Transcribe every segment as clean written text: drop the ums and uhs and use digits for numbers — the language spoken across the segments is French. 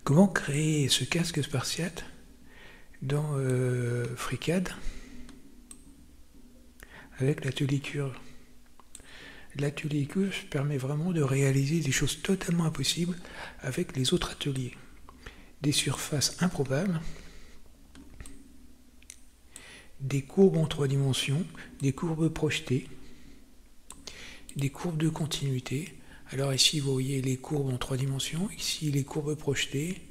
Comment créer ce casque spartiate dans FreeCAD avec l'atelier Curve? L'atelier Curve permet vraiment de réaliser des choses totalement impossibles avec les autres ateliers. Des surfaces improbables, des courbes en 3 dimensions, des courbes projetées, des courbes de continuité. Alors ici vous voyez les courbes en 3 dimensions, ici les courbes projetées,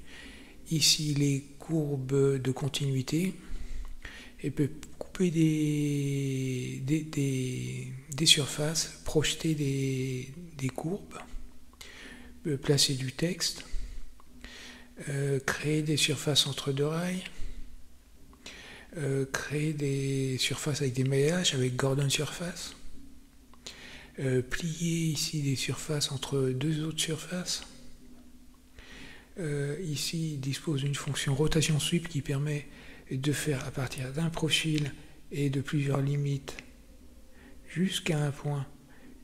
ici les courbes de continuité, et peut couper des surfaces, projeter des courbes, peut placer du texte, créer des surfaces entre deux rails, créer des surfaces avec des maillages, avec Gordon Surface, plier ici des surfaces entre deux autres surfaces. Ici, il dispose d'une fonction rotation sweep qui permet de faire à partir d'un profil et de plusieurs limites jusqu'à un point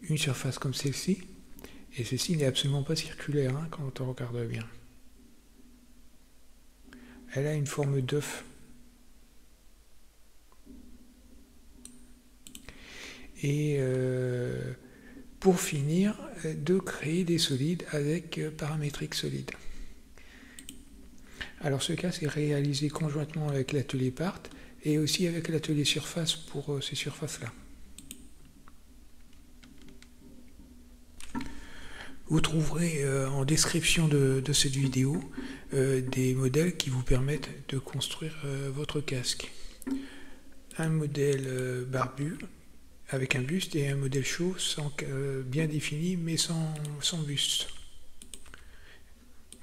une surface comme celle-ci. Et ceci n'est absolument pas circulaire hein, quand on regarde bien. Elle a une forme d'œuf. Et pour finir, de créer des solides avec paramétrique solide. Alors ce cas, c'est réalisé conjointement avec l'atelier Part et aussi avec l'atelier Surface pour ces surfaces-là. Vous trouverez en description de cette vidéo des modèles qui vous permettent de construire votre casque. Un modèle barbu avec un buste et un modèle chauve bien défini mais sans buste.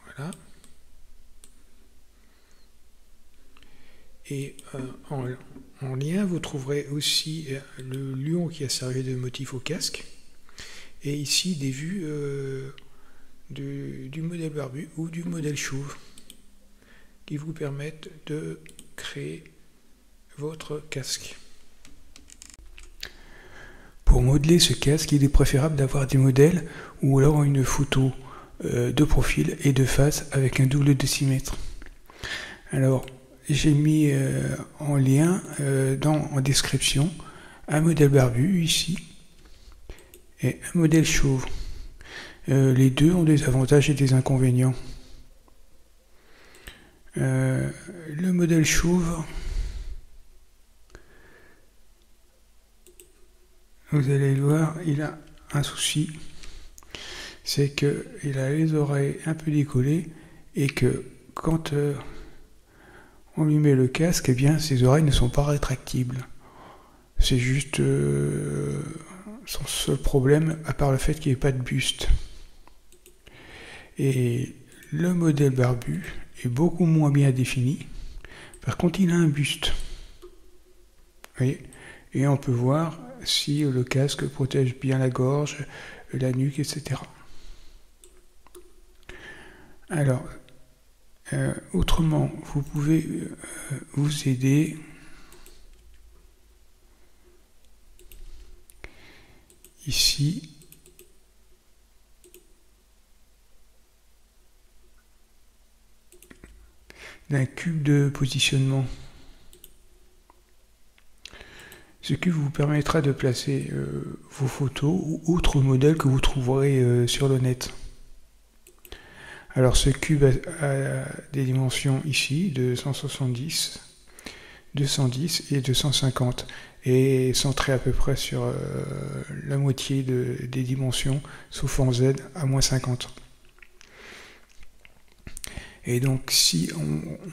Voilà. Et en lien, vous trouverez aussi le lion qui a servi de motif au casque. Et ici, des vues du modèle barbu ou du modèle chauve qui vous permettent de créer votre casque. Pour modeler ce casque, il est préférable d'avoir des modèles ou alors une photo de profil et de face avec un double décimètre. Alors, j'ai mis en lien en description un modèle barbu ici et un modèle chauve. Les deux ont des avantages et des inconvénients. Le modèle chauve, vous allez le voir, il a un souci, c'est qu'il a les oreilles un peu décollées et que quand on lui met le casque, eh bien ses oreilles ne sont pas rétractibles. C'est juste son seul problème, à part le fait qu'il n'y ait pas de buste. Et le modèle barbu est beaucoup moins bien défini. Par contre, il a un buste. Vous voyez ? Et on peut voir si le casque protège bien la gorge, la nuque, etc. Alors, autrement, vous pouvez vous aider ici d'un cube de positionnement. Ce cube vous permettra de placer vos photos ou autres modèles que vous trouverez sur le net. Alors ce cube a des dimensions ici de 170, 210 et 250 et centré à peu près sur la moitié des dimensions, sauf en Z à moins 50. Et donc si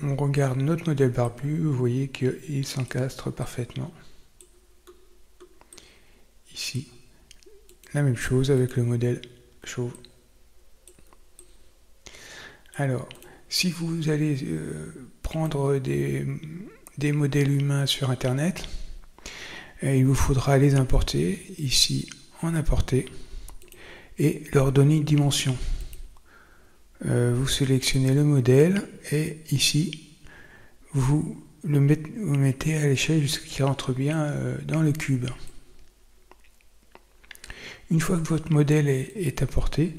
on regarde notre modèle barbu, vous voyez qu'il s'encastre parfaitement. Ici, la même chose avec le modèle chauve. Alors, si vous allez prendre des modèles humains sur Internet, il vous faudra les importer, ici en importer, et leur donner une dimension. Vous sélectionnez le modèle, et ici, vous mettez à l'échelle jusqu'à ce qu'il rentre bien dans le cube. Une fois que votre modèle est apporté,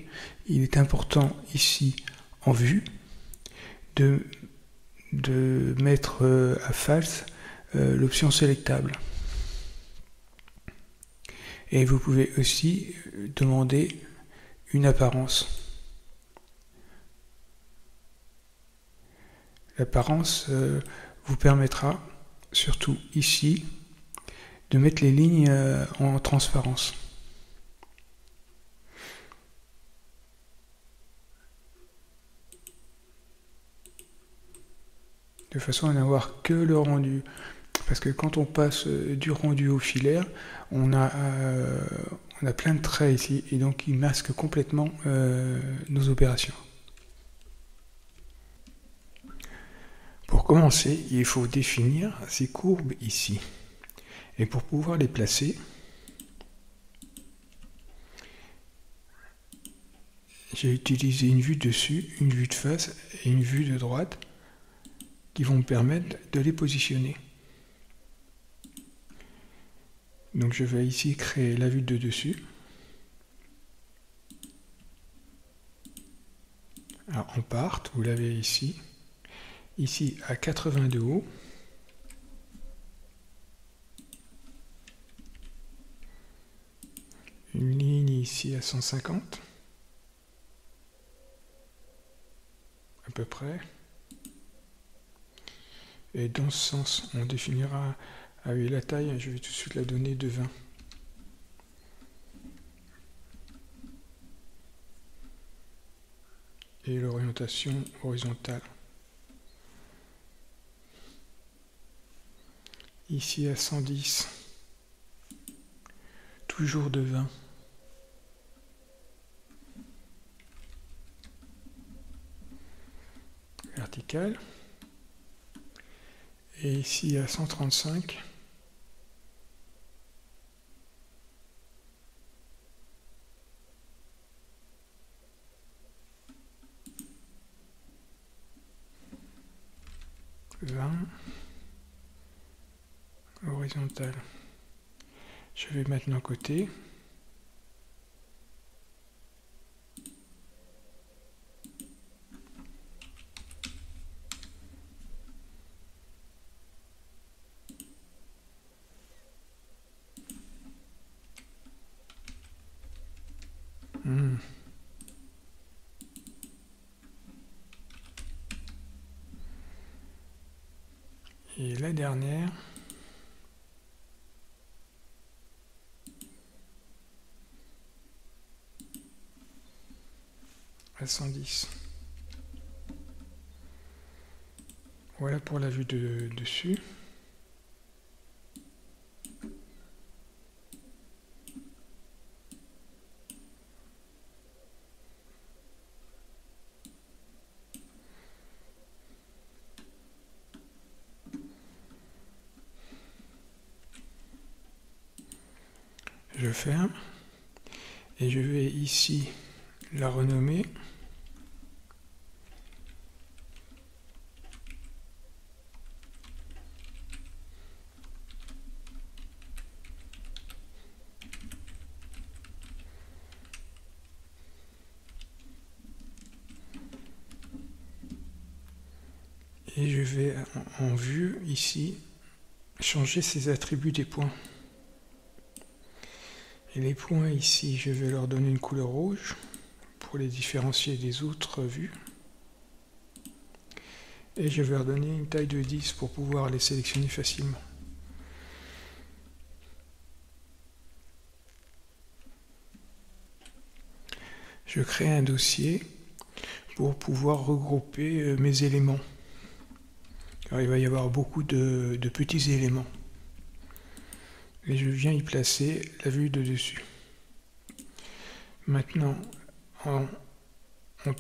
il est important ici en vue de mettre à false l'option sélectable. Et vous pouvez aussi demander une apparence. L'apparence vous permettra, surtout ici, de mettre les lignes en transparence. De façon à n'avoir que le rendu. Parce que quand on passe du rendu au filaire, on a plein de traits ici, et donc il masque complètement nos opérations. Pour commencer, il faut définir ces courbes ici. Et pour pouvoir les placer, j'ai utilisé une vue dessus, une vue de face et une vue de droite qui vont me permettre de les positionner. Donc je vais ici créer la vue de dessus. Alors en part, vous l'avez ici. Ici à 80 de haut. Une ligne ici à 150. À peu près. Et dans ce sens, on définira avec la taille, je vais tout de suite la donner de 20. Et l'orientation horizontale. Ici à 110. Toujours de 20. Vertical. Et ici à 135. Horizontale. Je vais maintenant côté. Et la dernière, à 110. Voilà pour la vue de dessus. Je ferme et je vais ici la renommer. Et je vais en vue ici changer ces attributs des points. Et les points ici, je vais leur donner une couleur rouge pour les différencier des autres vues. Et je vais leur donner une taille de 10 pour pouvoir les sélectionner facilement. Je crée un dossier pour pouvoir regrouper mes éléments. Alors, il va y avoir beaucoup de petits éléments. Et je viens y placer la vue de dessus. Maintenant, on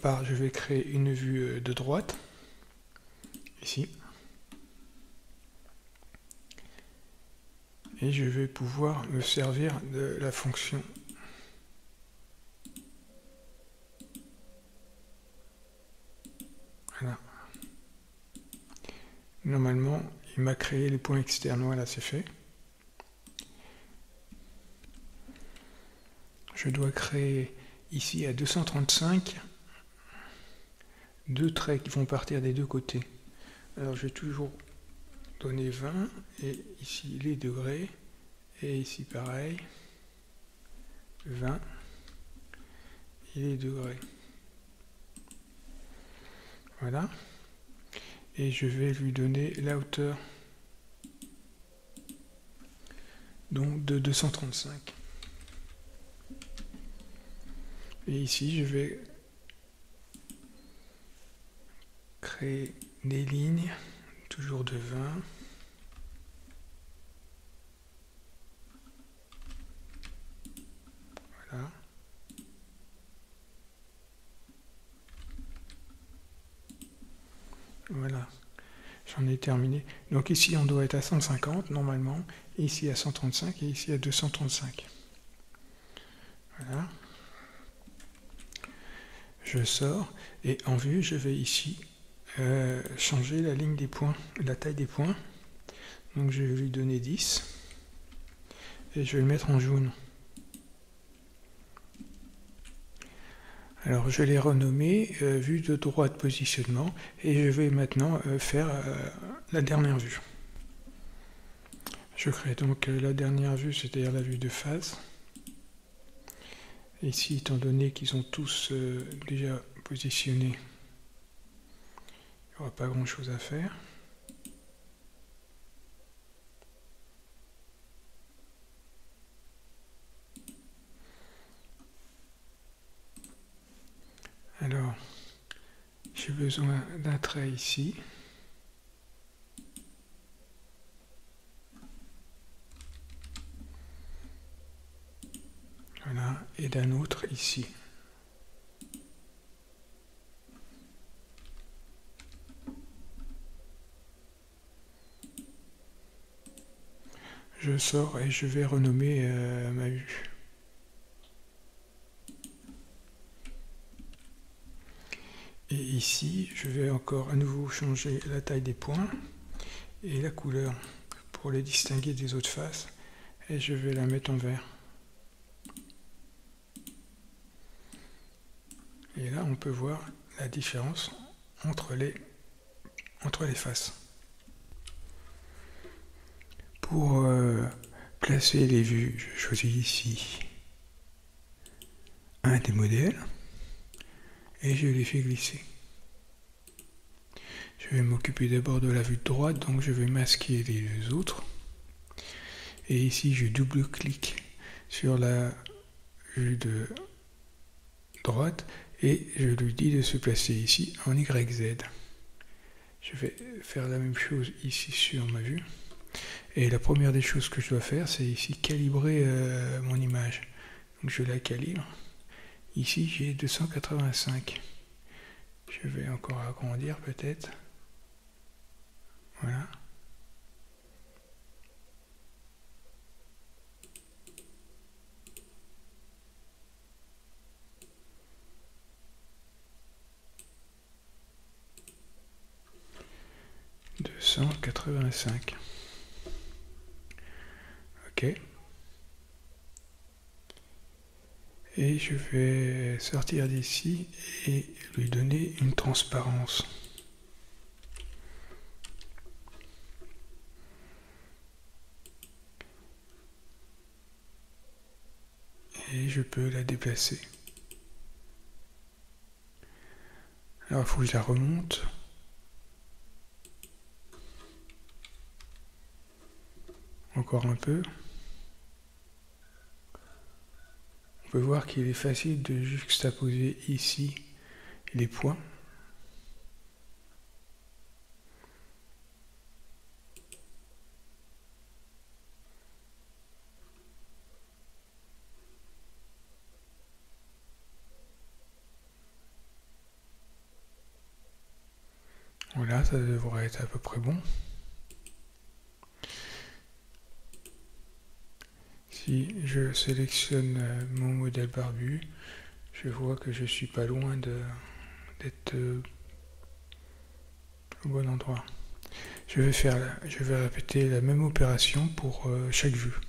part, je vais créer une vue de droite, ici. Et je vais pouvoir me servir de la fonction voilà. Normalement, il m'a créé les points externes, voilà, c'est fait. Je dois créer ici à 235 deux traits qui vont partir des deux côtés. Alors je vais toujours donner 20, et ici les degrés, et ici pareil, 20 et les degrés. Voilà. Et je vais lui donner la hauteur donc de 235. Et ici je vais créer des lignes, toujours de 20. Voilà. Voilà, j'en ai terminé. Donc ici on doit être à 150 normalement, ici à 135 et ici à 235. Voilà. Je sors et en vue je vais ici changer la ligne des points, la taille des points. Donc je vais lui donner 10 et je vais le mettre en jaune. Alors je l'ai renommé vue de droit de positionnement et je vais maintenant faire la dernière vue. Je crée donc la dernière vue, c'est-à-dire la vue de face. Ici, étant donné qu'ils sont tous déjà positionnés, il n'y aura pas grand-chose à faire. Alors, j'ai besoin d'un trait ici. Voilà, et d'un autre ici. Je sors et je vais renommer ma vue. Et ici, je vais encore à nouveau changer la taille des points et la couleur pour les distinguer des autres faces. Et je vais la mettre en vert. Et là, on peut voir la différence entre les faces. Pour placer les vues, je choisis ici un des modèles et je les fais glisser. Je vais m'occuper d'abord de la vue de droite, donc je vais masquer les deux autres. Et ici, je double-clique sur la vue de droite et je lui dis de se placer ici en YZ. Je vais faire la même chose ici sur ma vue. Et la première des choses que je dois faire, c'est ici calibrer mon image. Donc je la calibre. Ici, j'ai 285. Je vais encore agrandir peut-être. Voilà. « 285. » OK. Et je vais sortir d'ici et lui donner une transparence. Et je peux la déplacer. Alors il faut que je la remonte. Encore un peu. On peut voir qu'il est facile de juxtaposer ici les points. Voilà, ça devrait être à peu près bon. Si je sélectionne mon modèle barbu, je vois que je suis pas loin d'être au bon endroit. Je vais répéter la même opération pour chaque vue.